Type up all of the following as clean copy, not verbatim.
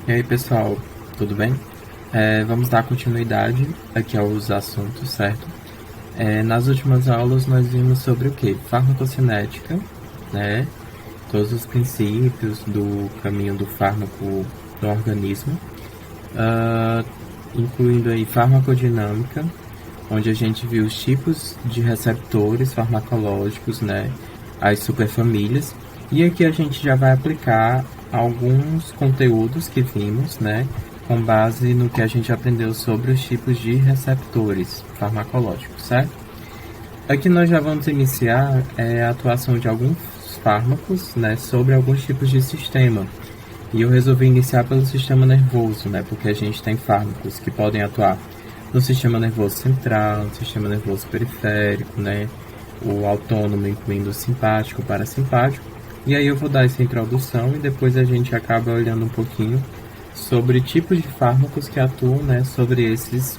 E aí, pessoal, tudo bem? Vamos dar continuidade aqui aos assuntos, certo? Nas últimas aulas nós vimos sobre o que? Farmacocinética, né? Todos os princípios do caminho do fármaco no organismo, ah, incluindo aí farmacodinâmica, onde a gente viu os tipos de receptores farmacológicos, né? As superfamílias. E aqui a gente já vai aplicar alguns conteúdos que vimos, né? Com base no que a gente aprendeu sobre os tipos de receptores farmacológicos, certo? Aqui nós já vamos iniciar a atuação de alguns fármacos, né? Sobre alguns tipos de sistema. E eu resolvi iniciar pelo sistema nervoso, né? Porque a gente tem fármacos que podem atuar no sistema nervoso central, no sistema nervoso periférico, né? O autônomo, incluindo o simpático, o parasimpático. E aí eu vou dar essa introdução e depois a gente acaba olhando um pouquinho sobre tipos de fármacos que atuam, né? Sobre esses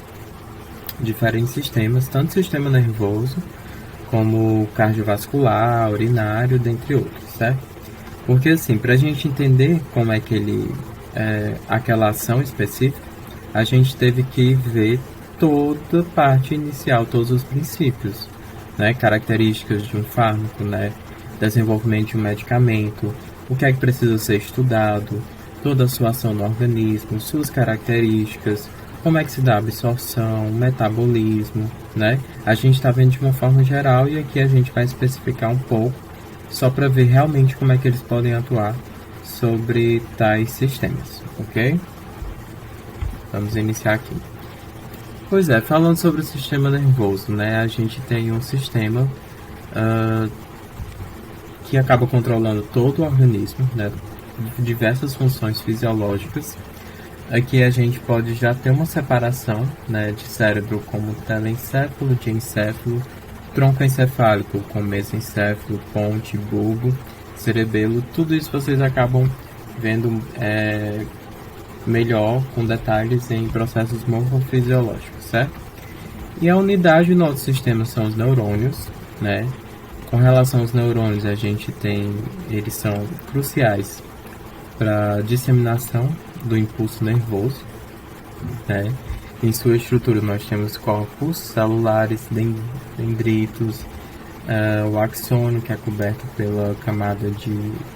diferentes sistemas, tanto sistema nervoso como cardiovascular, urinário, dentre outros, certo? Porque assim, para a gente entender como é que aquela ação específica, a gente teve que ver toda a parte inicial, todos os princípios, né? Características de um fármaco, né? Desenvolvimento de um medicamento, o que é que precisa ser estudado, toda a sua ação no organismo, suas características, como é que se dá a absorção, metabolismo, né? A gente está vendo de uma forma geral e aqui a gente vai especificar um pouco só para ver realmente como é que eles podem atuar sobre tais sistemas, ok? Vamos iniciar aqui. Pois é, falando sobre o sistema nervoso, né? A gente tem um sistema que acaba controlando todo o organismo, né? Diversas funções fisiológicas. Aqui a gente pode já ter uma separação, né, de cérebro como telencéfalo, diencéfalo, tronco encefálico com mesencéfalo, ponte, bulbo, cerebelo. Tudo isso vocês acabam vendo melhor com detalhes em processos morfofisiológicos, certo? E a unidade do nosso sistema são os neurônios, né? Com relação aos neurônios, eles são cruciais para a disseminação do impulso nervoso, né? Em sua estrutura nós temos corpos celulares, dendritos, o axônio, que é coberto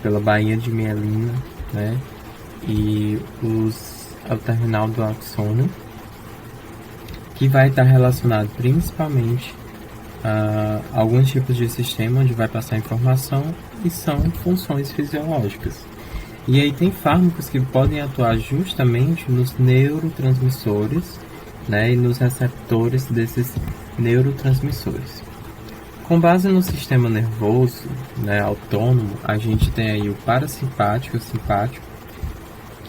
pela bainha de mielina, né? E o terminal do axônio, que vai estar relacionado principalmente a alguns tipos de sistema onde vai passar informação e são funções fisiológicas. E aí tem fármacos que podem atuar justamente nos neurotransmissores, né, e nos receptores desses neurotransmissores. Com base no sistema nervoso, né, autônomo, a gente tem aí o parasimpático e o simpático,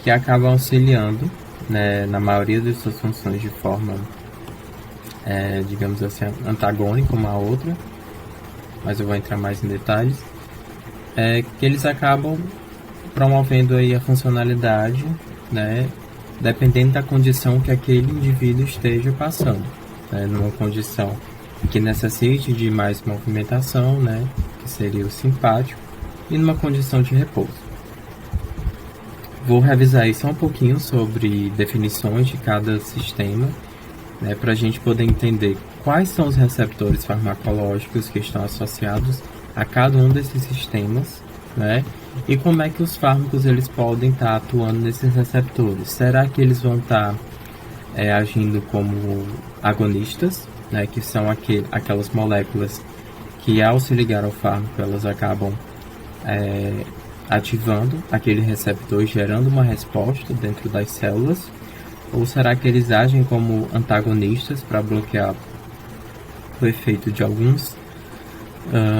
que acabam auxiliando, né, na maioria das suas funções de forma, digamos assim, antagônica uma à outra, mas eu vou entrar mais em detalhes, que eles acabam promovendo aí a funcionalidade, né, dependendo da condição que aquele indivíduo esteja passando, né, numa condição que necessite de mais movimentação, né, que seria o simpático, e numa condição de repouso. Vou revisar aí só um pouquinho sobre definições de cada sistema, né, para a gente poder entender quais são os receptores farmacológicos que estão associados a cada um desses sistemas, né, e como é que os fármacos eles podem estar atuando nesses receptores. Será que eles vão estar agindo como agonistas, né, que são aquelas moléculas que ao se ligar ao fármaco elas acabam ativando aquele receptor, gerando uma resposta dentro das células? Ou será que eles agem como antagonistas para bloquear o efeito de alguns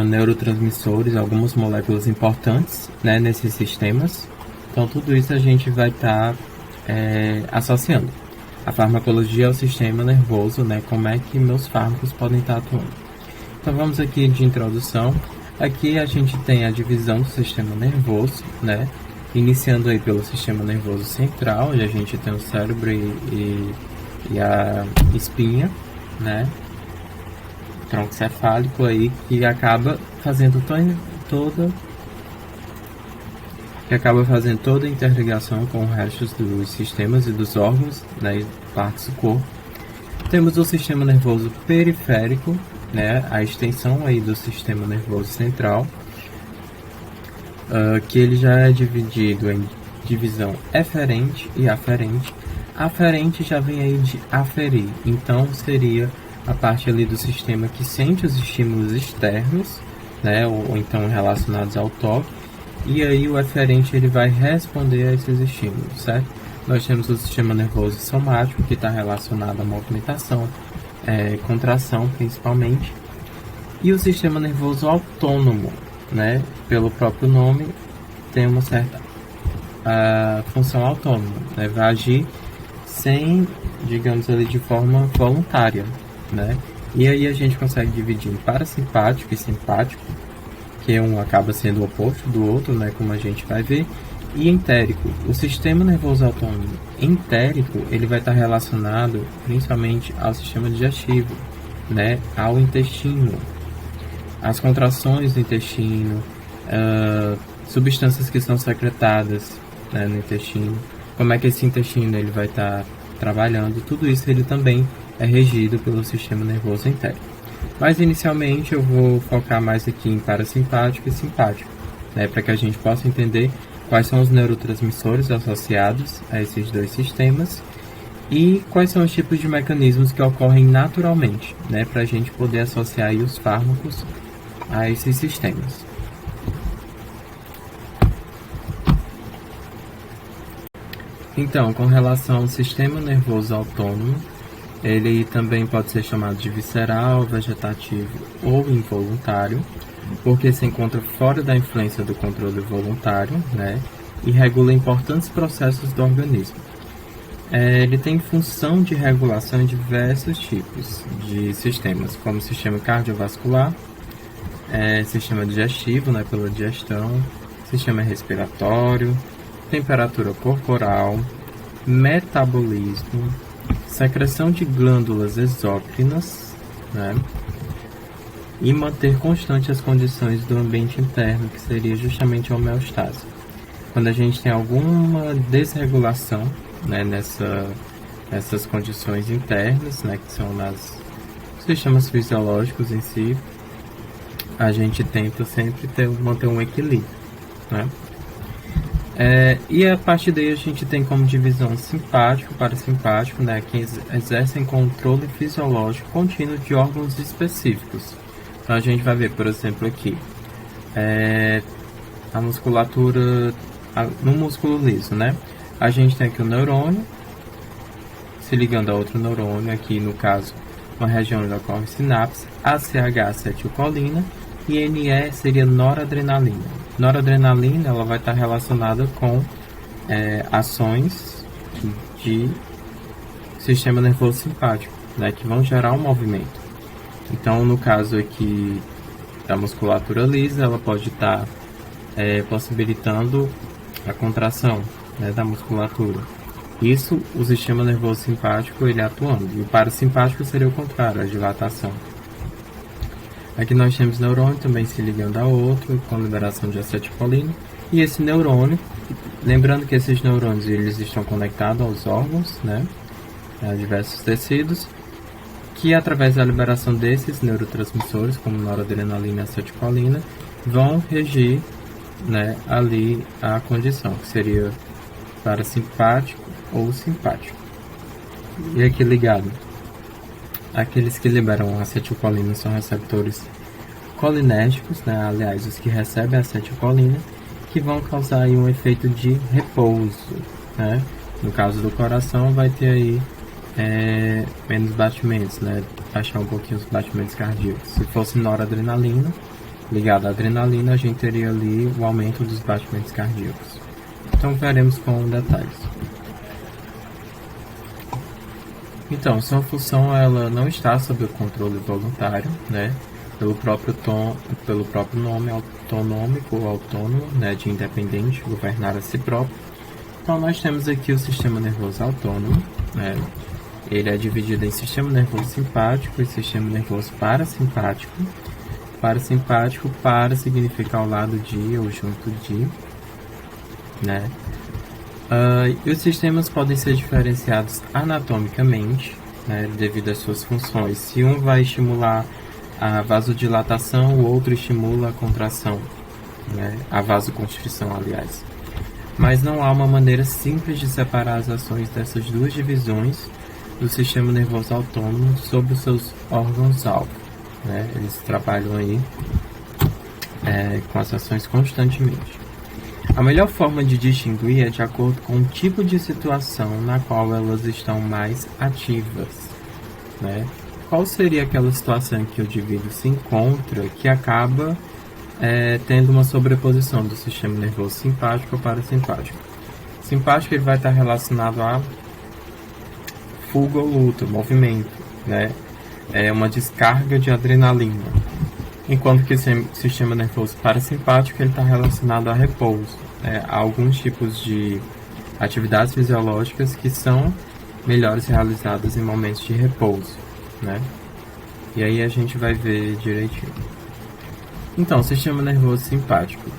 neurotransmissores, algumas moléculas importantes, né, nesses sistemas? Então tudo isso a gente vai estar associando a farmacologia ao sistema nervoso, né, como é que meus fármacos podem estar atuando. Então vamos aqui de introdução. Aqui a gente tem a divisão do sistema nervoso, né, iniciando aí pelo sistema nervoso central, onde a gente tem o cérebro e a espinha, né, tronco cefálico aí, que acaba fazendo toda que acaba fazendo toda a interligação com o resto dos sistemas e dos órgãos, né, e partes do corpo. Temos o sistema nervoso periférico, né, a extensão aí do sistema nervoso central, que ele já é dividido em divisão eferente e aferente. Aferente já vem aí de aferir, então seria a parte ali do sistema que sente os estímulos externos, né, ou então relacionados ao toque, e aí o eferente ele vai responder a esses estímulos, certo? Nós temos o sistema nervoso somático, que está relacionado à movimentação, contração principalmente, e o sistema nervoso autônomo, né, pelo próprio nome, tem uma certa função autônoma, né, vai agir sem, digamos ali, de forma voluntária, né? E aí a gente consegue dividir em parasimpático e simpático, que um acaba sendo o oposto do outro, né, como a gente vai ver, e entérico. O sistema nervoso autônomo entérico, ele vai estar relacionado principalmente ao sistema digestivo, né, ao intestino, as contrações do intestino, substâncias que são secretadas, né, no intestino, como é que esse intestino ele vai estar trabalhando, tudo isso ele também é regido pelo sistema nervoso entérico. Mas inicialmente eu vou focar mais aqui em parasimpático e simpático, né, para que a gente possa entender quais são os neurotransmissores associados a esses dois sistemas e quais são os tipos de mecanismos que ocorrem naturalmente, né, para a gente poder associar aí os fármacos a esses sistemas. Então, com relação ao sistema nervoso autônomo, ele também pode ser chamado de visceral, vegetativo ou involuntário, porque se encontra fora da influência do controle voluntário, né, e regula importantes processos do organismo. Ele tem função de regulação em diversos tipos de sistemas, como sistema cardiovascular, sistema digestivo, né, pela digestão, sistema respiratório, temperatura corporal, metabolismo, secreção de glândulas exócrinas, né, e manter constante as condições do ambiente interno, que seria justamente a homeostase. Quando a gente tem alguma desregulação, né, nessas condições internas, né, que são nos sistemas fisiológicos em si, a gente tenta sempre manter um equilíbrio, né? E a partir daí a gente tem como divisão simpático, parasimpático, né, que exercem controle fisiológico contínuo de órgãos específicos. Então a gente vai ver, por exemplo, aqui a musculatura no músculo liso, né? A gente tem aqui o neurônio se ligando a outro neurônio, aqui no caso uma região onde ocorre sinapse, ACH acetilcolina e NE seria noradrenalina. Noradrenalina ela vai estar relacionada com ações de sistema nervoso simpático, né, que vão gerar um movimento. Então, no caso aqui da musculatura lisa, ela pode estar possibilitando a contração, né, da musculatura. Isso, o sistema nervoso simpático ele atuando. E o parasimpático seria o contrário, a dilatação. Aqui nós temos neurônio também se ligando a outro, com liberação de acetilcolina. E esse neurônio, lembrando que esses neurônios eles estão conectados aos órgãos, né, a diversos tecidos, que através da liberação desses neurotransmissores, como noradrenalina e acetilcolina, vão regir, né, ali a condição, que seria parasimpático ou simpático. E aqui ligado, aqueles que liberam acetilcolina são receptores colinérgicos, né, aliás, os que recebem acetilcolina, que vão causar aí um efeito de repouso, né? No caso do coração vai ter aí menos batimentos, né, baixar um pouquinho os batimentos cardíacos. Se fosse noradrenalina ligado à adrenalina, a gente teria ali o aumento dos batimentos cardíacos. Então veremos com detalhes. Então, sua função ela não está sob o controle voluntário, né? Pelo próprio nome autonômico ou autônomo, né? De independente, governar a si próprio. Então nós temos aqui o sistema nervoso autônomo, né? Ele é dividido em sistema nervoso simpático e sistema nervoso parasimpático. Parasimpático para significa ao lado de ou junto de. né? E os sistemas podem ser diferenciados anatomicamente, né, devido às suas funções. Se um vai estimular a vasodilatação, o outro estimula a contração, né, a vasoconstrição, aliás. Mas não há uma maneira simples de separar as ações dessas duas divisões do sistema nervoso autônomo sobre os seus órgãos-alvo, né? Eles trabalham aí com as ações constantemente. A melhor forma de distinguir é de acordo com o tipo de situação na qual elas estão mais ativas, né? Qual seria aquela situação em que o indivíduo se encontra que acaba tendo uma sobreposição do sistema nervoso simpático ou parasimpático? Simpático ele vai estar relacionado a fuga ou luta, movimento, né? É uma descarga de adrenalina. Enquanto que o sistema nervoso parasimpático ele está relacionado a repouso, a alguns tipos de atividades fisiológicas que são melhores realizadas em momentos de repouso, né? E aí a gente vai ver direitinho. Então, sistema nervoso simpático.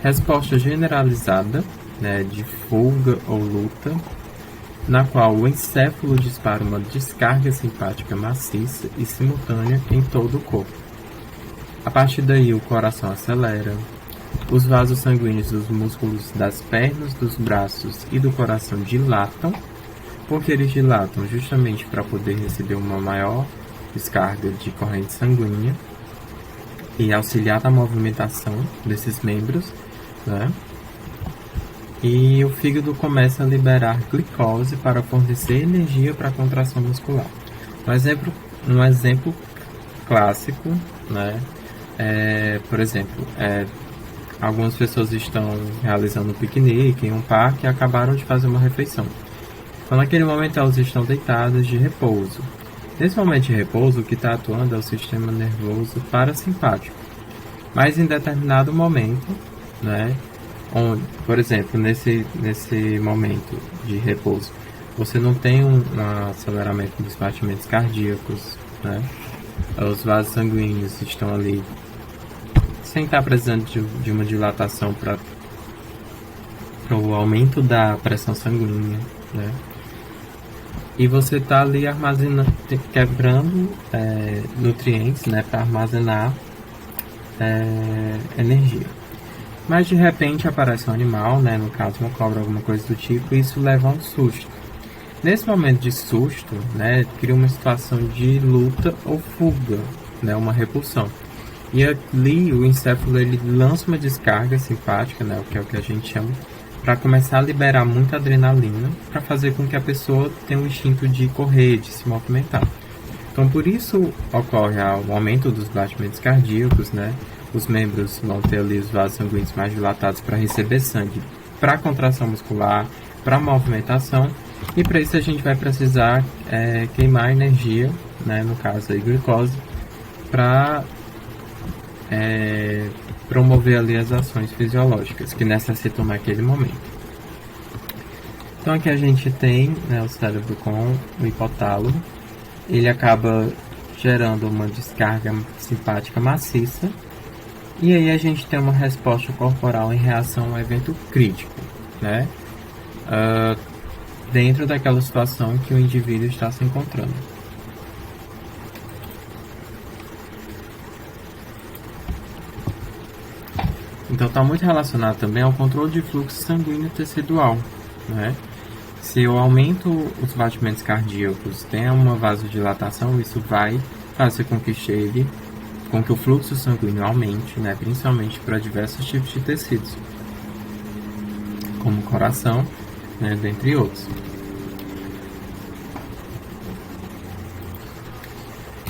Resposta generalizada, né, de fuga ou luta, na qual o encéfalo dispara uma descarga simpática maciça e simultânea em todo o corpo. A partir daí, o coração acelera, os vasos sanguíneos dos músculos das pernas, dos braços e do coração dilatam, porque eles dilatam justamente para poder receber uma maior descarga de corrente sanguínea e auxiliar na movimentação desses membros, né? E o fígado começa a liberar glicose para fornecer energia para a contração muscular. Um exemplo clássico, né? Por exemplo, algumas pessoas estão realizando um piquenique em um parque e acabaram de fazer uma refeição. Então, naquele momento, elas estão deitadas de repouso. Nesse momento de repouso, o que está atuando é o sistema nervoso parasimpático. Mas em determinado momento, né, onde, por exemplo, nesse momento de repouso, você não tem um aceleramento dos batimentos cardíacos, né? Os vasos sanguíneos estão ali sem estar precisando de uma dilatação para o aumento da pressão sanguínea, né? E você está ali armazenando, quebrando nutrientes, né, para armazenar energia. Mas de repente aparece um animal, né, no caso uma cobra, alguma coisa do tipo, e isso leva a um susto. Nesse momento de susto, né, cria uma situação de luta ou fuga, né, uma repulsão. E ali o encéfalo ele lança uma descarga simpática, né, que é o que a gente chama, para começar a liberar muita adrenalina, para fazer com que a pessoa tenha um instinto de correr, de se movimentar. Então por isso ocorre o aumento dos batimentos cardíacos, né? Os membros vão ter ali os vasos sanguíneos mais dilatados para receber sangue para a contração muscular, para a movimentação, e para isso a gente vai precisar queimar energia, né? No caso aí glicose, para promover ali as ações fisiológicas que necessitam naquele momento. Então aqui a gente tem, né, o cérebro com o hipotálamo, ele acaba gerando uma descarga simpática maciça, e aí a gente tem uma resposta corporal em reação a um evento crítico, né? Dentro daquela situação que o indivíduo está se encontrando. Então está muito relacionado também ao controle de fluxo sanguíneo tecidual, né? Se eu aumento os batimentos cardíacos, tem uma vasodilatação, isso vai fazer com que o fluxo sanguíneo aumente, né? Principalmente para diversos tipos de tecidos, como o coração, né? Dentre outros.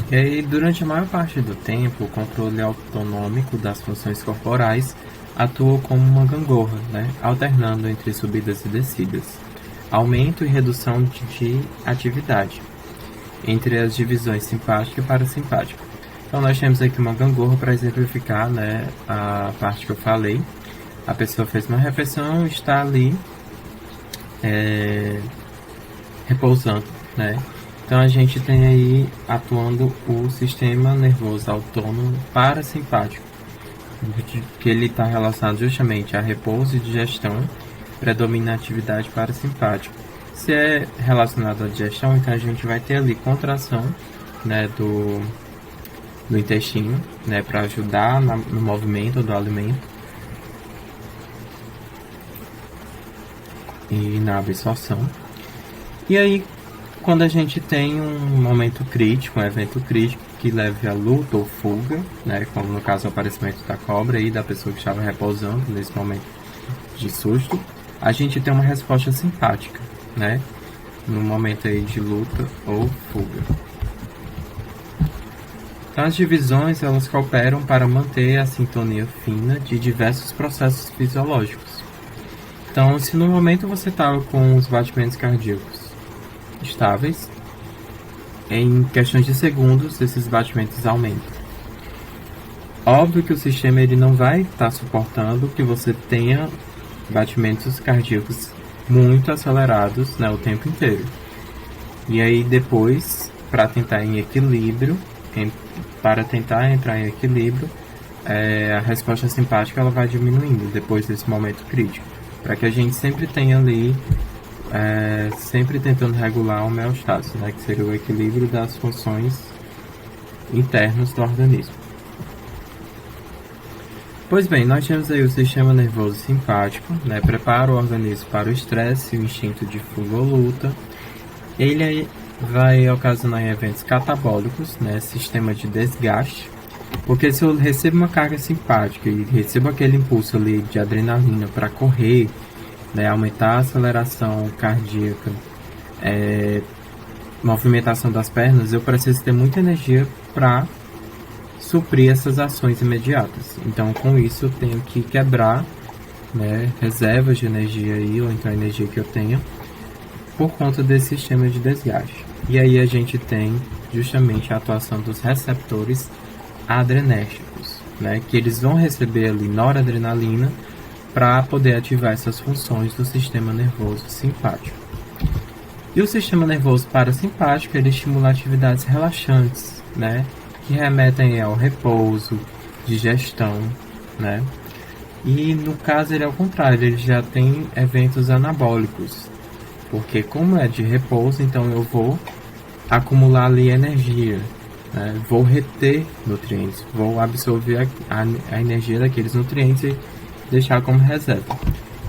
E aí, durante a maior parte do tempo, o controle autonômico das funções corporais atua como uma gangorra, né? Alternando entre subidas e descidas, aumento e redução de atividade entre as divisões simpática e parasimpática. Então nós temos aqui uma gangorra para exemplificar, né, a parte que eu falei. A pessoa fez uma refeição, está ali repousando, né? Então a gente tem aí atuando o sistema nervoso autônomo parasimpático, que ele está relacionado justamente a repouso e digestão, predomina a atividade parasimpática. Se é relacionado à digestão, então a gente vai ter ali contração, né, do intestino, né, para ajudar no movimento do alimento e na absorção. E aí, quando a gente tem um momento crítico, um evento crítico que leve a luta ou fuga, né, como no caso o aparecimento da cobra e da pessoa que estava repousando nesse momento de susto, a gente tem uma resposta simpática, né, no momento aí de luta ou fuga. Então, as divisões, elas cooperam para manter a sintonia fina de diversos processos fisiológicos. Então, se no momento você estava com os batimentos cardíacos estáveis, em questões de segundos, esses batimentos aumentam. Óbvio que o sistema ele não vai estar suportando que você tenha batimentos cardíacos muito acelerados, né, o tempo inteiro. E aí depois, para tentar entrar em equilíbrio, a resposta simpática ela vai diminuindo depois desse momento crítico, para que a gente sempre tenha ali, sempre tentando regular a homeostase, né, que seria o equilíbrio das funções internas do organismo. Pois bem, nós temos aí o sistema nervoso simpático, né, prepara o organismo para o estresse e o instinto de fuga ou luta. Ele aí vai ocasionar eventos catabólicos, né, sistema de desgaste, porque se eu recebo uma carga simpática e recebo aquele impulso ali de adrenalina para correr, né, aumentar a aceleração cardíaca, movimentação das pernas, eu preciso ter muita energia para suprir essas ações imediatas. Então, com isso, eu tenho que quebrar, né, reservas de energia aí, ou então a energia que eu tenho, por conta desse sistema de desgaste. E aí a gente tem justamente a atuação dos receptores adrenérgicos, né, que eles vão receber ali noradrenalina para poder ativar essas funções do sistema nervoso simpático. E o sistema nervoso parasimpático ele estimula atividades relaxantes, né, que remetem ao repouso, digestão, né? E no caso ele é o contrário, ele já tem eventos anabólicos, porque como é de repouso, então eu vou acumular ali energia, né? Vou reter nutrientes, vou absorver a energia daqueles nutrientes e deixar como reserva.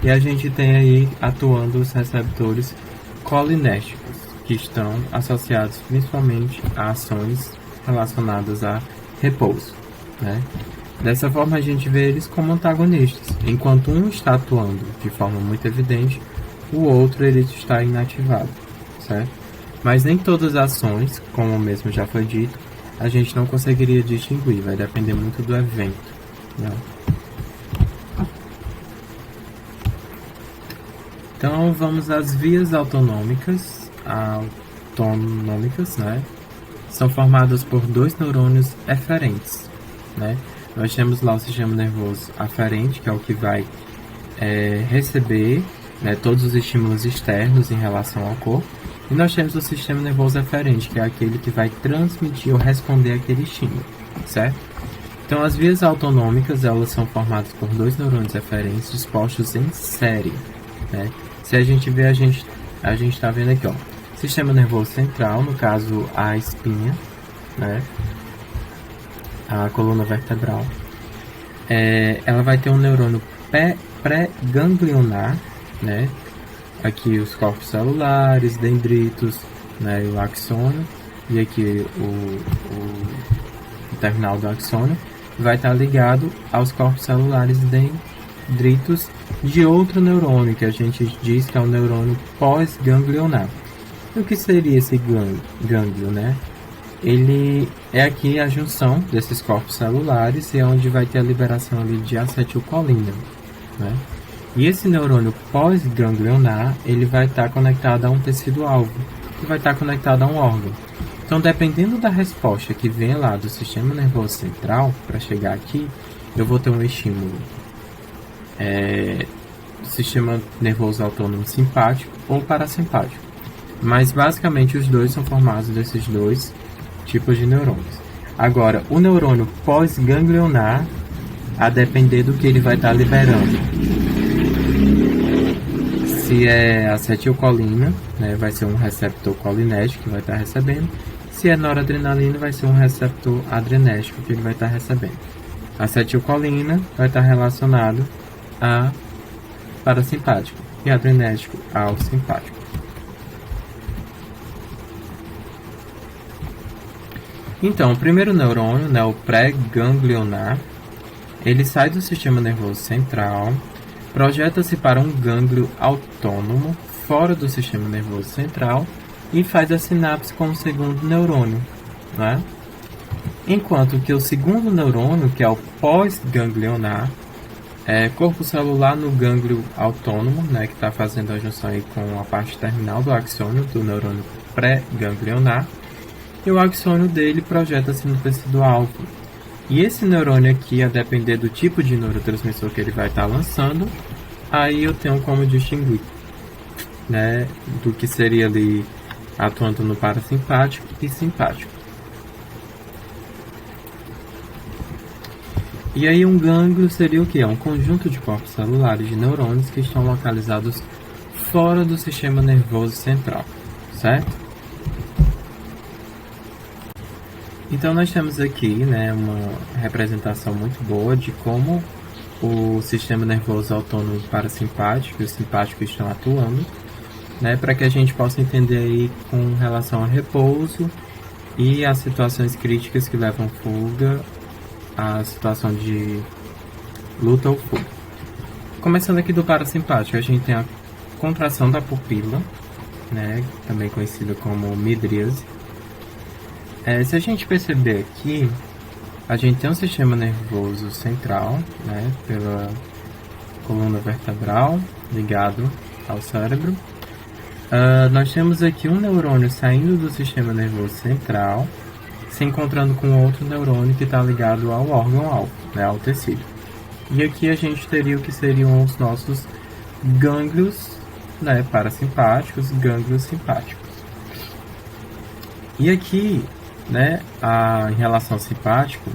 E a gente tem aí atuando os receptores colinérgicos, que estão associados principalmente a ações relacionadas a repouso, né? Dessa forma a gente vê eles como antagonistas. Enquanto um está atuando de forma muito evidente, o outro ele está inativado, certo? Mas nem todas as ações, como mesmo já foi dito, a gente não conseguiria distinguir, vai depender muito do evento, né? Então vamos às vias autonômicas, né? São formadas por dois neurônios eferentes, né? Nós temos lá o sistema nervoso aferente, que é o que vai receber, né, todos os estímulos externos em relação ao corpo, e nós temos o sistema nervoso eferente, que é aquele que vai transmitir ou responder àquele estímulo, certo? Então as vias autonômicas elas são formadas por dois neurônios eferentes dispostos em série, né? Se a gente ver, a gente está vendo aqui, ó, sistema nervoso central, no caso a espinha, né, a coluna vertebral, ela vai ter um neurônio pré-ganglionar, né, aqui os corpos celulares, dendritos, né, e o axônio, e aqui o terminal do axônio vai estar ligado aos corpos celulares dendritos de outro neurônio, que a gente diz que é o neurônio pós-ganglionar. O que seria esse gânglio, né? Ele é aqui a junção desses corpos celulares e é onde vai ter a liberação ali de acetilcolina, né? E esse neurônio pós-ganglionar, ele vai estar conectado a um tecido-alvo, que vai estar conectado a um órgão. Então, dependendo da resposta que vem lá do sistema nervoso central, para chegar aqui, eu vou ter um estímulo do sistema nervoso autônomo simpático ou parasimpático. Mas basicamente os dois são formados desses dois tipos de neurônios. Agora, o neurônio pós-ganglionar, a depender do que ele vai estar liberando, Se é acetilcolina, né, vai ser um receptor colinérgico que vai estar recebendo. Se é noradrenalina, vai ser um receptor adrenérgico que ele vai estar recebendo. Acetilcolina vai estar relacionado a parasimpático e adrenérgico ao simpático. Então, o primeiro neurônio, né, o pré-ganglionar, ele sai do sistema nervoso central, projeta-se para um gânglio autônomo fora do sistema nervoso central e faz a sinapse com o segundo neurônio, né? Enquanto que o segundo neurônio, que é o pós-ganglionar, é corpo celular no gânglio autônomo, né, que está fazendo a junção aí com a parte terminal do axônio do neurônio pré-ganglionar, e o axônio dele projeta-se no tecido-alvo. E esse neurônio aqui, a depender do tipo de neurotransmissor que ele vai estar lançando, aí eu tenho como distinguir, né, do que seria ali atuando no parasimpático e simpático. E aí um gânglio seria o que? É um conjunto de corpos celulares de neurônios que estão localizados fora do sistema nervoso central, certo? Então nós temos aqui, né, uma representação muito boa de como o sistema nervoso autônomo parasimpático e o simpático estão atuando, né, para que a gente possa entender aí com relação a repouso e as situações críticas que levam fuga, a situação de luta ou fuga. Começando aqui do parasimpático, a gente tem a contração da pupila, né, também conhecida como midríase. Se a gente perceber aqui, a gente tem um sistema nervoso central, né, pela coluna vertebral, ligado ao cérebro. Nós temos aqui um neurônio saindo do sistema nervoso central, se encontrando com outro neurônio que está ligado ao órgão-alvo, né, ao tecido. E aqui a gente teria o que seriam os nossos gânglios, né, parasimpáticos, gânglios simpáticos. E aqui, né, em relação ao simpático,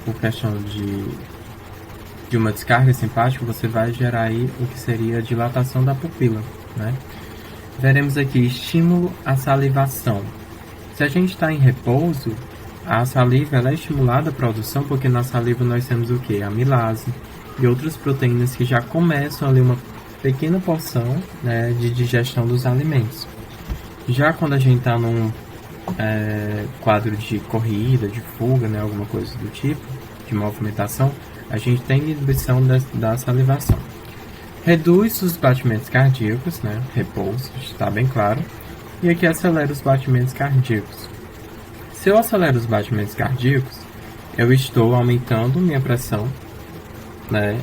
por questão de uma descarga simpática, você vai gerar aí o que seria a dilatação da pupila, né? Veremos aqui estímulo à salivação. Se a gente está em repouso, a saliva ela é estimulada a produção porque na saliva nós temos o que? Amilase e outras proteínas que já começam ali uma pequena porção, né, de digestão dos alimentos. Já quando a gente está num quadro de corrida, de fuga, né, alguma coisa do tipo, de movimentação, a gente tem inibição da salivação. Reduz os batimentos cardíacos, né, repouso, está bem claro, e aqui acelera os batimentos cardíacos. Se eu acelero os batimentos cardíacos, eu estou aumentando minha pressão, né,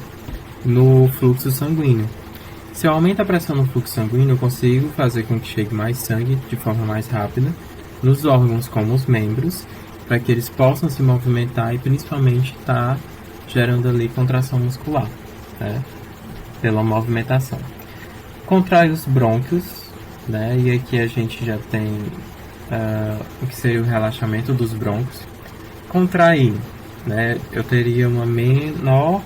no fluxo sanguíneo. Se eu aumento a pressão no fluxo sanguíneo, eu consigo fazer com que chegue mais sangue de forma mais rápida nos órgãos como os membros, para que eles possam se movimentar e principalmente estar gerando ali contração muscular, né, pela movimentação. Contrai os brônquios, né, e aqui a gente já tem o que seria o relaxamento dos brônquios. Contrair, né, eu teria uma menor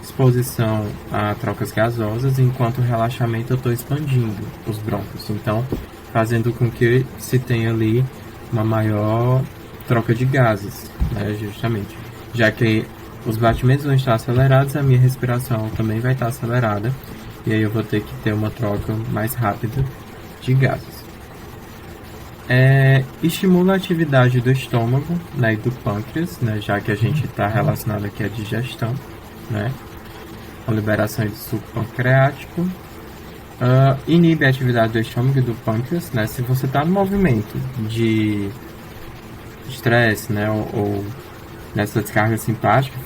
exposição a trocas gasosas, enquanto o relaxamento eu estou expandindo os brônquios, então fazendo com que se tenha ali uma maior troca de gases, né, justamente, já que os batimentos vão estar acelerados, a minha respiração também vai estar acelerada, e aí eu vou ter que ter uma troca mais rápida de gases. Estimula a atividade do estômago, né, e do pâncreas, né, já que a gente está relacionado aqui à digestão, né, com liberação do suco pancreático. Inibe a atividade do estômago e do pâncreas, né, se você está no movimento de estresse, né, ou nessa descarga simpática,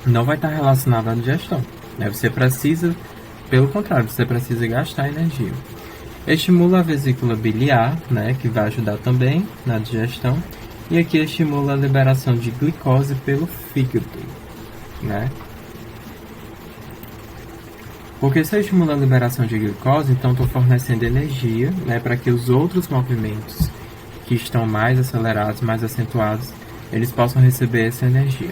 não vai estar relacionado à digestão, né, você precisa, pelo contrário, você precisa gastar energia. Estimula a vesícula biliar, né, que vai ajudar também na digestão, e aqui estimula a liberação de glicose pelo fígado, né. Porque se eu estimulo a liberação de glicose, então estou fornecendo energia, né, para que os outros movimentos que estão mais acelerados, mais acentuados, eles possam receber essa energia.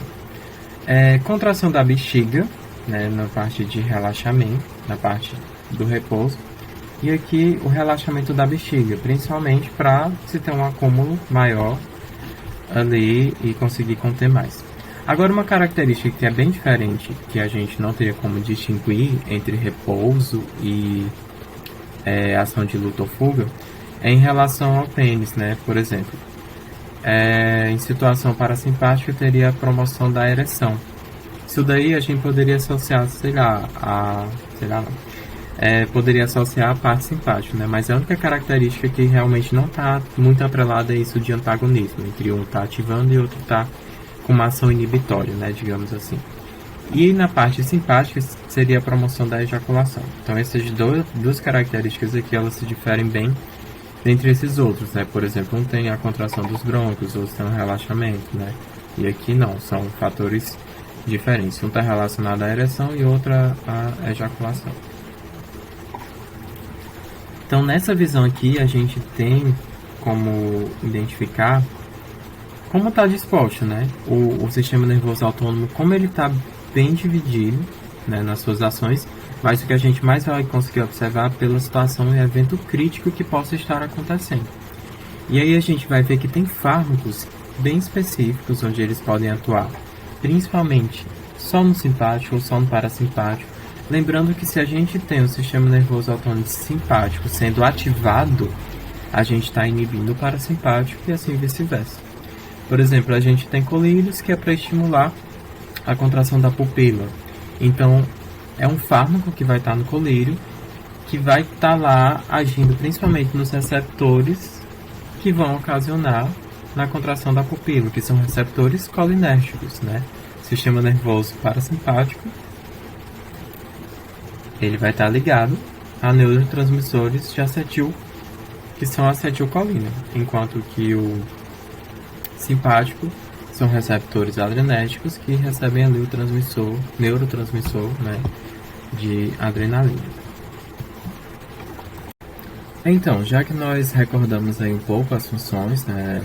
Contração da bexiga, né, na parte de relaxamento, na parte do repouso, e aqui o relaxamento da bexiga, principalmente para se ter um acúmulo maior ali e conseguir conter mais. Agora, uma característica que é bem diferente, que a gente não teria como distinguir entre repouso e ação de luta ou fuga, é em relação ao pênis, né? Por exemplo, em situação parasimpática teria a promoção da ereção. Isso daí a gente poderia associar, poderia associar a parte simpática, né? Mas a única característica que realmente não está muito atrelada é isso de antagonismo, entre um está ativando e outro está com uma ação inibitória, né? Digamos assim. E na parte simpática seria a promoção da ejaculação. Então essas duas características aqui, elas se diferem bem entre esses outros, né? Por exemplo, um tem a contração dos brônquios, outro tem um relaxamento, né? E aqui não, são fatores diferentes. Um está relacionado à ereção e outro à ejaculação. Então, nessa visão aqui, a gente tem como identificar como está disposto, né? O sistema nervoso autônomo, como ele está bem dividido, né, nas suas ações, mas o que a gente mais vai conseguir observar pela situação e evento crítico que possa estar acontecendo. E aí a gente vai ver que tem fármacos bem específicos onde eles podem atuar, principalmente só no simpático ou só no parasimpático. Lembrando que se a gente tem o sistema nervoso autônomo simpático sendo ativado, a gente está inibindo o parasimpático e assim vice-versa. Por exemplo, a gente tem colírios que é para estimular a contração da pupila. Então, é um fármaco que vai estar no colírio, que vai estar lá agindo principalmente nos receptores que vão ocasionar na contração da pupila, que são receptores colinérgicos, né? Sistema nervoso parasimpático, ele vai estar ligado a neurotransmissores de acetil, que são a acetilcolina, enquanto que o simpático são receptores adrenérgicos que recebem ali o neurotransmissor, né, de adrenalina. Então, já que nós recordamos aí um pouco as funções, né,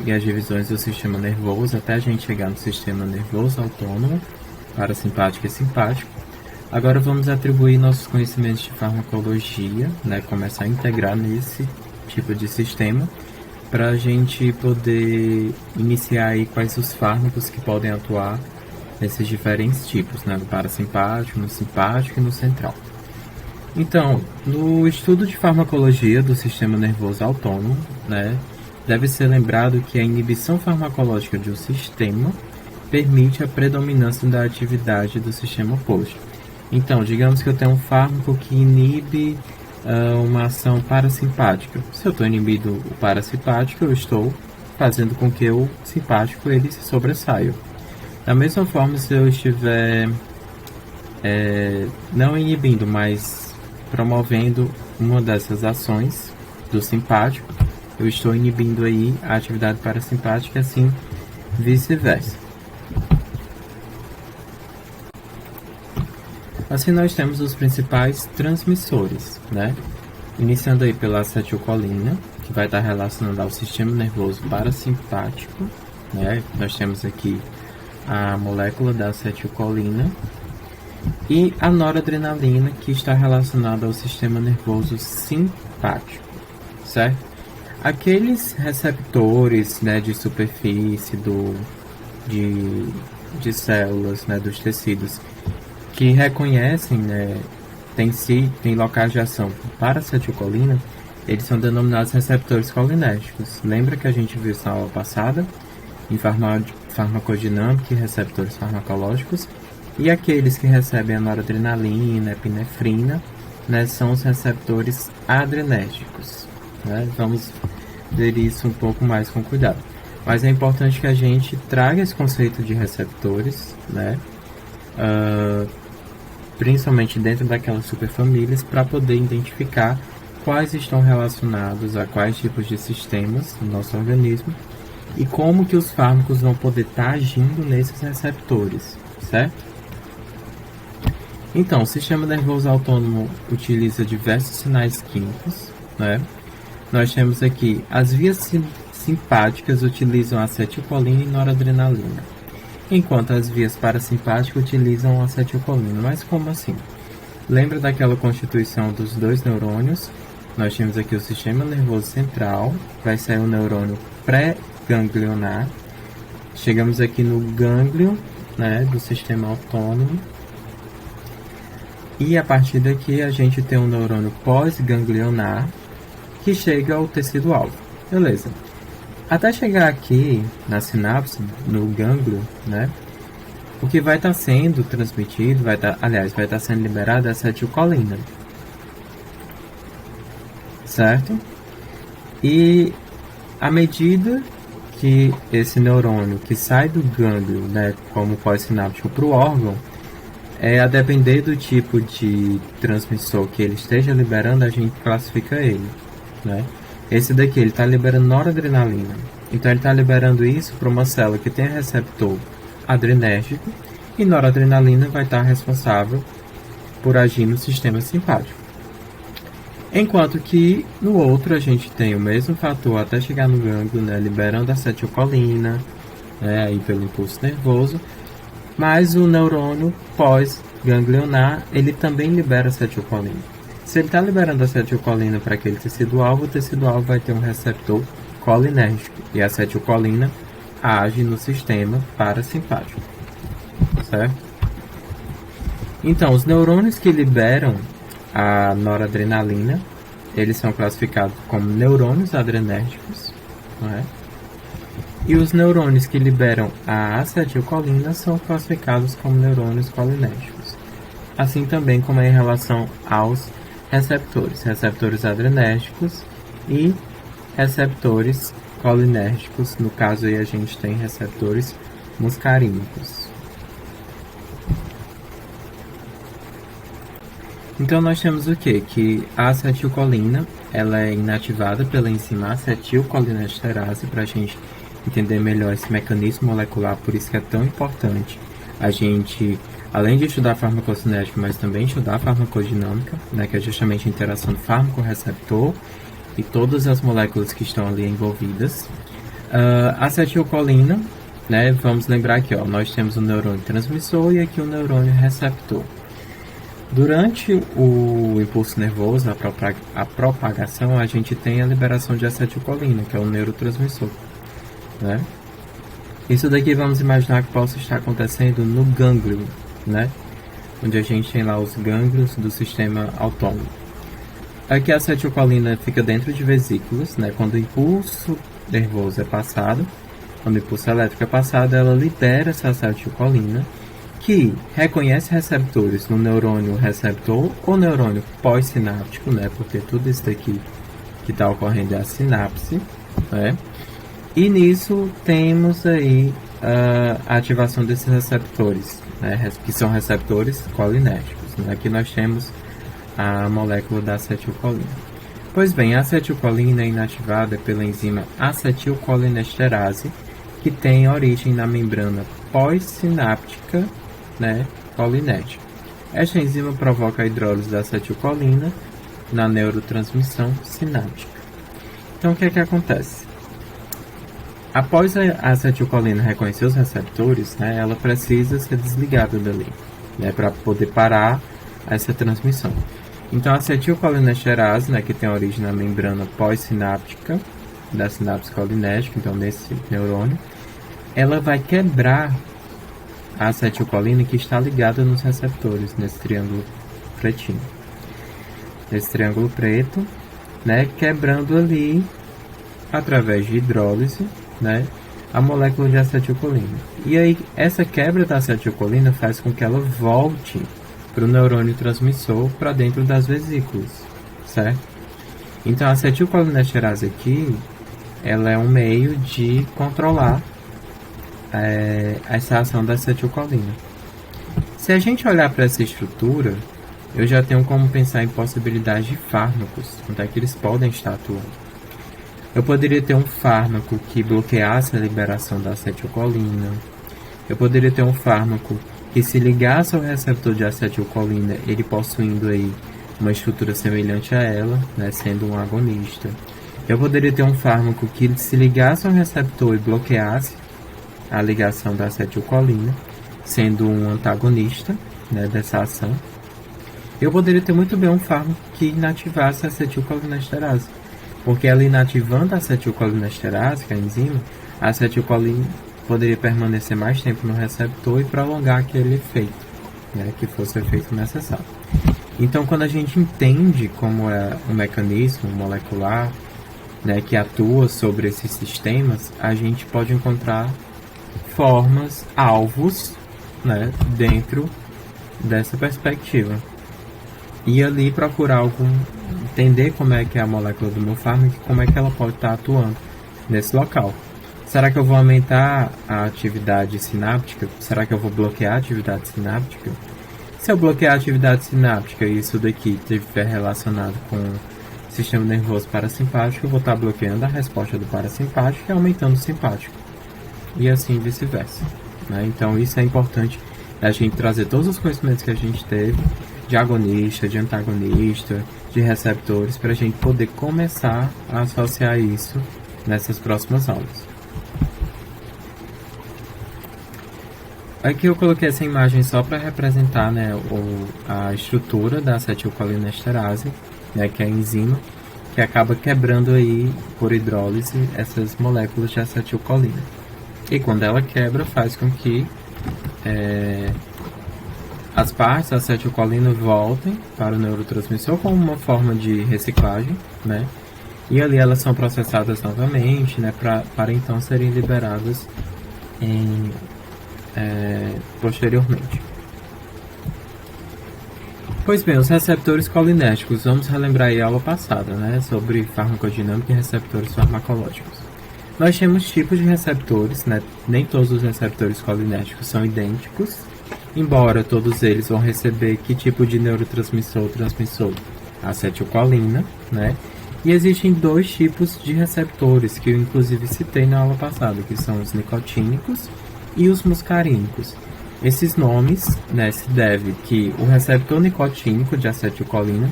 e as divisões do sistema nervoso até a gente chegar no sistema nervoso autônomo, parasimpático e simpático, agora vamos atribuir nossos conhecimentos de farmacologia, né, começar a integrar nesse tipo de sistema, para a gente poder iniciar aí quais os fármacos que podem atuar nesses diferentes tipos, né, no parasimpático, no simpático e no central. Então, no estudo de farmacologia do sistema nervoso autônomo, né, deve ser lembrado que a inibição farmacológica de um sistema permite a predominância da atividade do sistema oposto. Então, digamos que eu tenho um fármaco que inibe uma ação parasimpática. Se eu estou inibindo o parasimpático, eu estou fazendo com que o simpático ele se sobressaia. Da mesma forma, se eu estiver não inibindo, mas promovendo uma dessas ações do simpático, eu estou inibindo aí a atividade parasimpática, assim vice-versa. Assim nós temos os principais transmissores, né? Iniciando aí pela acetilcolina, que vai estar relacionada ao sistema nervoso parasimpático, né? Nós temos aqui a molécula da acetilcolina e a noradrenalina, que está relacionada ao sistema nervoso simpático, certo? Aqueles receptores, né, de superfície de células, né, dos tecidos, que reconhecem, né, tem locais de ação para a acetilcolina, eles são denominados receptores colinérgicos. Lembra que a gente viu isso na aula passada? Em farmacodinâmica e receptores farmacológicos. E aqueles que recebem a noradrenalina, epinefrina, né, são os receptores adrenérgicos. Né? Vamos ver isso um pouco mais com cuidado. Mas é importante que a gente traga esse conceito de receptores, né? Principalmente dentro daquelas superfamílias, para poder identificar quais estão relacionados a quais tipos de sistemas no nosso organismo e como que os fármacos vão poder estar agindo nesses receptores, certo? Então, o sistema nervoso autônomo utiliza diversos sinais químicos, né? Nós temos aqui as vias simpáticas utilizam acetilcolina e noradrenalina. enquanto as vias parasimpáticas utilizam acetilcolina. Mas como assim? Lembra daquela constituição dos dois neurônios? Nós temos aqui o sistema nervoso central, vai sair o neurônio pré-ganglionar. Chegamos aqui no gânglio, né, do sistema autônomo. E a partir daqui a gente tem um neurônio pós-ganglionar que chega ao tecido-alvo. Beleza. Até chegar aqui na sinapse, no gânglio, né, o que vai estar sendo transmitido, vai estar sendo liberada é acetilcolina. Certo? E à medida que esse neurônio que sai do gânglio, né, como pós-sináptico para o órgão, a depender do tipo de transmissor que ele esteja liberando, a gente classifica ele, né? Esse daqui, ele está liberando noradrenalina. Então, ele está liberando isso para uma célula que tem receptor adrenérgico, e noradrenalina vai estar responsável por agir no sistema simpático. Enquanto que no outro a gente tem o mesmo fator até chegar no gânglio, né, liberando acetilcolina, né, aí pelo impulso nervoso, mas o neurônio pós-ganglionar, ele também libera acetilcolina. Se ele está liberando acetilcolina para aquele tecido-alvo, o tecido-alvo vai ter um receptor colinérgico, e a acetilcolina age no sistema parasimpático, certo? Então, os neurônios que liberam a noradrenalina, eles são classificados como neurônios adrenérgicos, não é? E os neurônios que liberam a acetilcolina são classificados como neurônios colinérgicos. Assim também como em relação aos receptores adrenérgicos e receptores colinérgicos. No caso aí a gente tem receptores muscarínicos. Então nós temos o que? Que a acetilcolina, ela é inativada pela enzima acetilcolinesterase, para a gente entender melhor esse mecanismo molecular. Por isso que é tão importante a gente, além de estudar farmacocinética, mas também estudar farmacodinâmica, né, que é justamente a interação do fármaco-receptor e todas as moléculas que estão ali envolvidas. A acetilcolina, né, vamos lembrar aqui, ó, nós temos o neurônio transmissor e aqui o neurônio receptor. Durante o impulso nervoso, a propagação, a gente tem a liberação de acetilcolina, que é o neurotransmissor, né? Isso daqui vamos imaginar que possa estar acontecendo no gânglio, né? Onde a gente tem lá os gânglios do sistema autônomo. Aqui a acetilcolina fica dentro de vesículas, né? Quando o impulso nervoso é passado, quando o impulso elétrico é passado, ela libera essa acetilcolina, que reconhece receptores no neurônio receptor ou neurônio pós-sináptico, né? Porque tudo isso daqui que está ocorrendo é a sinapse, né? E nisso temos aí a ativação desses receptores, né? Que são receptores colinérgicos, né? Aqui nós temos a molécula da acetilcolina. Pois bem, a acetilcolina é inativada pela enzima acetilcolinesterase, que tem origem na membrana pós-sináptica, né, colinérgica. Esta enzima provoca a hidrólise da acetilcolina na neurotransmissão sináptica. Então, o que é que acontece? Após a acetilcolina reconhecer os receptores, né, ela precisa ser desligada dali, né, para poder parar essa transmissão. Então, a acetilcolinesterase, né, que tem origem na membrana pós-sináptica da sinapse colinérgica, então nesse neurônio, ela vai quebrar a acetilcolina que está ligada nos receptores, nesse triângulo pretinho. Nesse triângulo preto, né, quebrando ali, através de hidrólise, né, a molécula de acetilcolina. E aí, essa quebra da acetilcolina faz com que ela volte para o neurônio transmissor para dentro das vesículas, certo? Então, a acetilcolinesterase aqui, ela é um meio de controlar essa ação da acetilcolina. Se a gente olhar para essa estrutura, eu já tenho como pensar em possibilidades de fármacos, onde é que eles podem estar atuando. Eu poderia ter um fármaco que bloqueasse a liberação da acetilcolina. Eu poderia ter um fármaco que, se ligasse ao receptor de acetilcolina, ele possuindo aí uma estrutura semelhante a ela, né, sendo um agonista. Eu poderia ter um fármaco que, se ligasse ao receptor e bloqueasse a ligação da acetilcolina, sendo um antagonista, né, dessa ação. Eu poderia ter muito bem um fármaco que inativasse a acetilcolinesterase, porque ela inativando a acetilcolinesterase, que é a enzima, a acetilcolina poderia permanecer mais tempo no receptor e prolongar aquele efeito, né, que fosse o efeito necessário. Então, quando a gente entende como é o mecanismo molecular, né, que atua sobre esses sistemas, a gente pode encontrar formas, alvos, né, dentro dessa perspectiva. E ali procurar entender como é que é a molécula do meu fármaco e como é que ela pode estar atuando nesse local. Será que eu vou aumentar a atividade sináptica? Será que eu vou bloquear a atividade sináptica? Se eu bloquear a atividade sináptica e isso daqui estiver relacionado com o sistema nervoso parasimpático, eu vou estar bloqueando a resposta do parasimpático e aumentando o simpático. E assim vice-versa, né? Então isso é importante, a gente trazer todos os conhecimentos que a gente teve de agonista, de antagonista, de receptores, para a gente poder começar a associar isso nessas próximas aulas. Aqui eu coloquei essa imagem só para representar, né, a estrutura da acetilcolinesterase, né, que é a enzima, que acaba quebrando aí, por hidrólise, essas moléculas de acetilcolina. E quando ela quebra, faz com que as partes da acetilcolina voltem para o neurotransmissor como uma forma de reciclagem, né? E ali elas são processadas novamente, né, para então serem liberadas posteriormente. Pois bem, os receptores colinérgicos, vamos relembrar aí a aula passada, né, sobre farmacodinâmica e receptores farmacológicos. Nós temos tipos de receptores, né, nem todos os receptores colinérgicos são idênticos, embora todos eles vão receber que tipo de neurotransmissor ou transmissor? Acetilcolina, né? E existem dois tipos de receptores que eu inclusive citei na aula passada, que são os nicotínicos e os muscarínicos. Esses nomes, né, se deve que o receptor nicotínico de acetilcolina,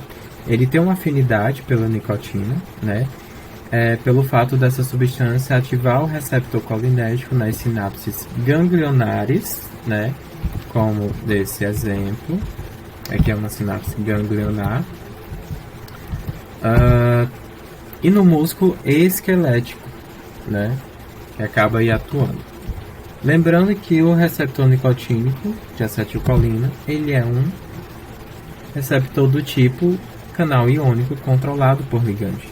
ele tem uma afinidade pela nicotina, né? Pelo fato dessa substância ativar o receptor colinérgico nas sinapses ganglionares, né? Como desse exemplo, aqui é uma sinapse ganglionar, e no músculo esquelético, né, que acaba aí atuando. Lembrando que o receptor nicotínico de acetilcolina, ele é um receptor do tipo canal iônico controlado por ligante.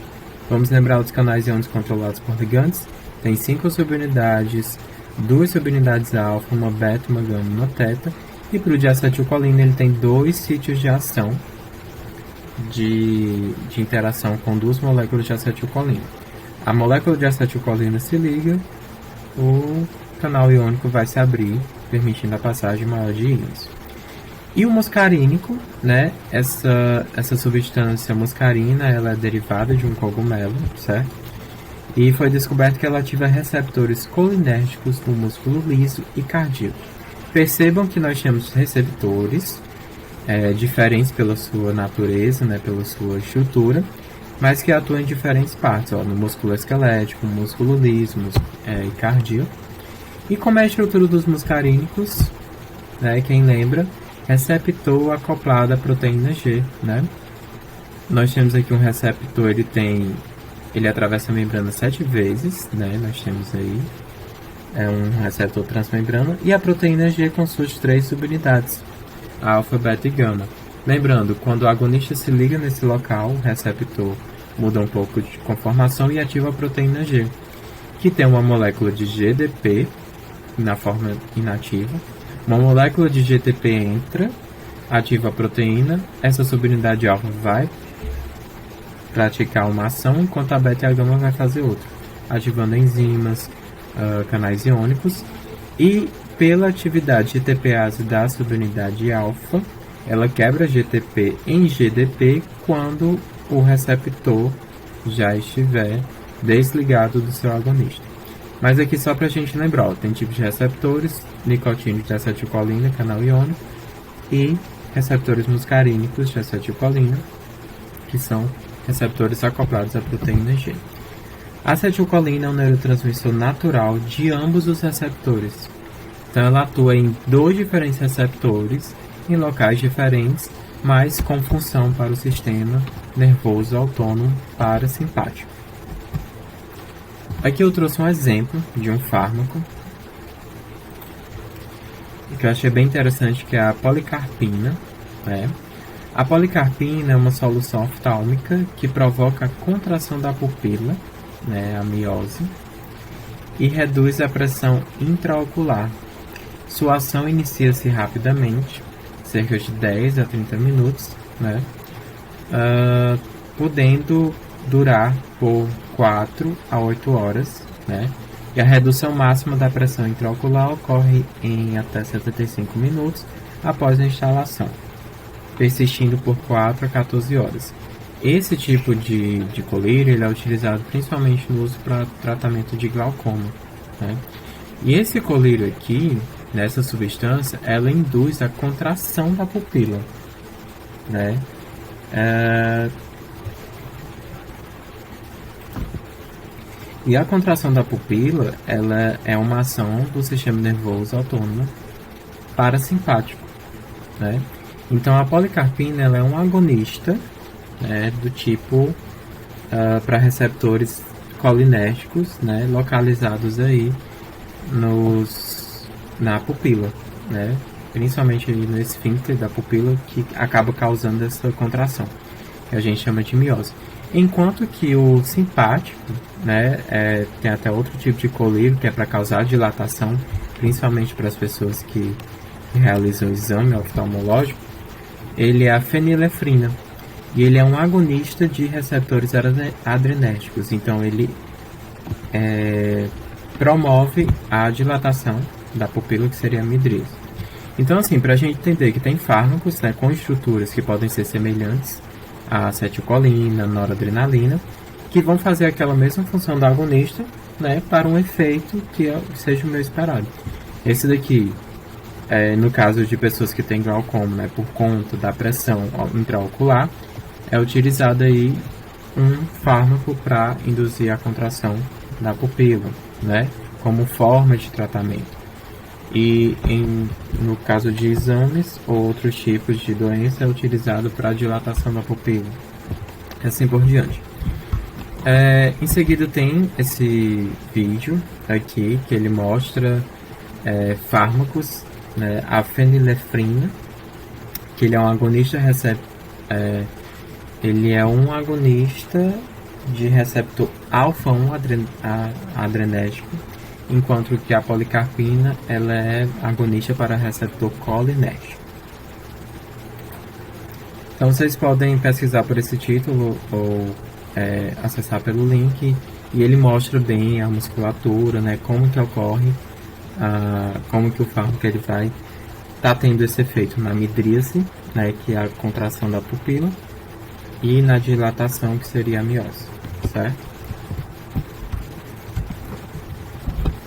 Vamos lembrar dos canais iônicos controlados por ligantes? Tem 5 subunidades, 2 subunidades alfa, uma beta, uma gama e uma teta. E para o de acetilcolina ele tem 2 sítios de ação de interação com 2 moléculas de acetilcolina. A molécula de acetilcolina se liga, o canal iônico vai se abrir, permitindo a passagem maior de íons. E o muscarínico, né? Essa substância muscarina, ela é derivada de um cogumelo, certo? E foi descoberto que ela ativa receptores colinérgicos no músculo liso e cardíaco. Percebam que nós temos receptores diferentes pela sua natureza, né, pela sua estrutura, mas que atuam em diferentes partes, no músculo esquelético, músculo liso e cardíaco. E como é a estrutura dos muscarínicos, né, quem lembra, receptor acoplado à proteína G, né? Nós temos aqui um receptor, ele atravessa a membrana 7 vezes, né? Nós temos aí um receptor transmembrana e a proteína G com suas 3 subunidades, alfa, beta e gama. Lembrando, quando o agonista se liga nesse local, o receptor muda um pouco de conformação e ativa a proteína G, que tem uma molécula de GDP na forma inativa. Uma molécula de GTP entra, ativa a proteína, essa subunidade alfa vai praticar uma ação, enquanto a beta e a gama vai fazer outra, ativando enzimas, canais iônicos, e pela atividade GTPase da subunidade alfa, ela quebra GTP em GDP quando o receptor já estiver desligado do seu agonista. Mas aqui só para a gente lembrar, tem tipos de receptores, nicotínicos de acetilcolina, canal iônico, e receptores muscarínicos de acetilcolina, que são receptores acoplados à proteína G. A acetilcolina é um neurotransmissor natural de ambos os receptores. Então ela atua em 2 diferentes receptores, em locais diferentes, mas com função para o sistema nervoso autônomo parasimpático. Aqui eu trouxe um exemplo de um fármaco que eu achei bem interessante, que é a policarpina. A policarpina é uma solução oftálmica que provoca a contração da pupila, a miose, e reduz a pressão intraocular. Sua ação inicia-se rapidamente, cerca de 10 a 30 minutos, podendo durar por 4 a 8 horas, e a redução máxima da pressão intraocular ocorre em até 75 minutos após a instalação, persistindo por 4 a 14 horas. Esse tipo de colírio ele é utilizado principalmente no uso para tratamento de glaucoma. E esse colírio aqui, nessa substância, ela induz a contração da pupila. E a contração da pupila, ela é uma ação do sistema nervoso autônomo parasimpático. Então a policarpina ela é um agonista do tipo para receptores colinérgicos, localizados aí na pupila, principalmente ali no esfíncter da pupila, que acaba causando essa contração, que a gente chama de miose. Enquanto que o simpático, tem até outro tipo de colírio que é para causar dilatação, principalmente para as pessoas que realizam o exame oftalmológico. Ele é a fenilefrina e ele é um agonista de receptores adrenérgicos, então ele promove a dilatação da pupila, que seria a midríase. Então, assim, para a gente entender que tem fármacos com estruturas que podem ser semelhantes a acetilcolina, noradrenalina, que vão fazer aquela mesma função da agonista, para um efeito que seja o meu esperado. Esse daqui, no caso de pessoas que têm glaucoma, por conta da pressão intraocular, é utilizado aí um fármaco para induzir a contração da pupila, como forma de tratamento. E no caso de exames ou outros tipos de doença, é utilizado para a dilatação da pupila, assim por diante. Em seguida tem esse vídeo aqui que ele mostra fármacos, a fenilefrina, que ele é um agonista ele é um agonista de receptor alfa-1 adrenérgico, enquanto que a policarpina ela é agonista para receptor colinérgico. Então vocês podem pesquisar por esse título ou acessar pelo link, e ele mostra bem a musculatura, como que ocorre, como que o fármaco ele vai estar tendo esse efeito na midríase, que é a contração da pupila, e na dilatação, que seria a miose, certo?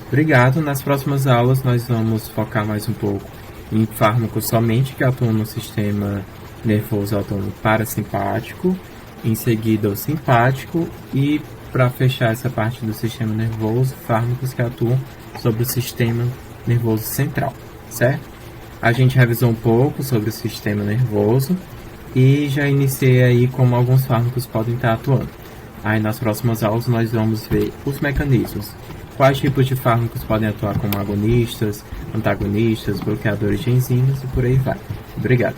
Obrigado. Nas próximas aulas nós vamos focar mais um pouco em fármacos somente que atuam no sistema nervoso autônomo parasimpático, em seguida o simpático, e para fechar essa parte do sistema nervoso, fármacos que atuam sobre o sistema nervoso central, certo? A gente revisou um pouco sobre o sistema nervoso e já iniciei aí como alguns fármacos podem estar atuando. Aí nas próximas aulas nós vamos ver os mecanismos. Quais tipos de fármacos podem atuar como agonistas, antagonistas, bloqueadores de enzimas e por aí vai. Obrigado.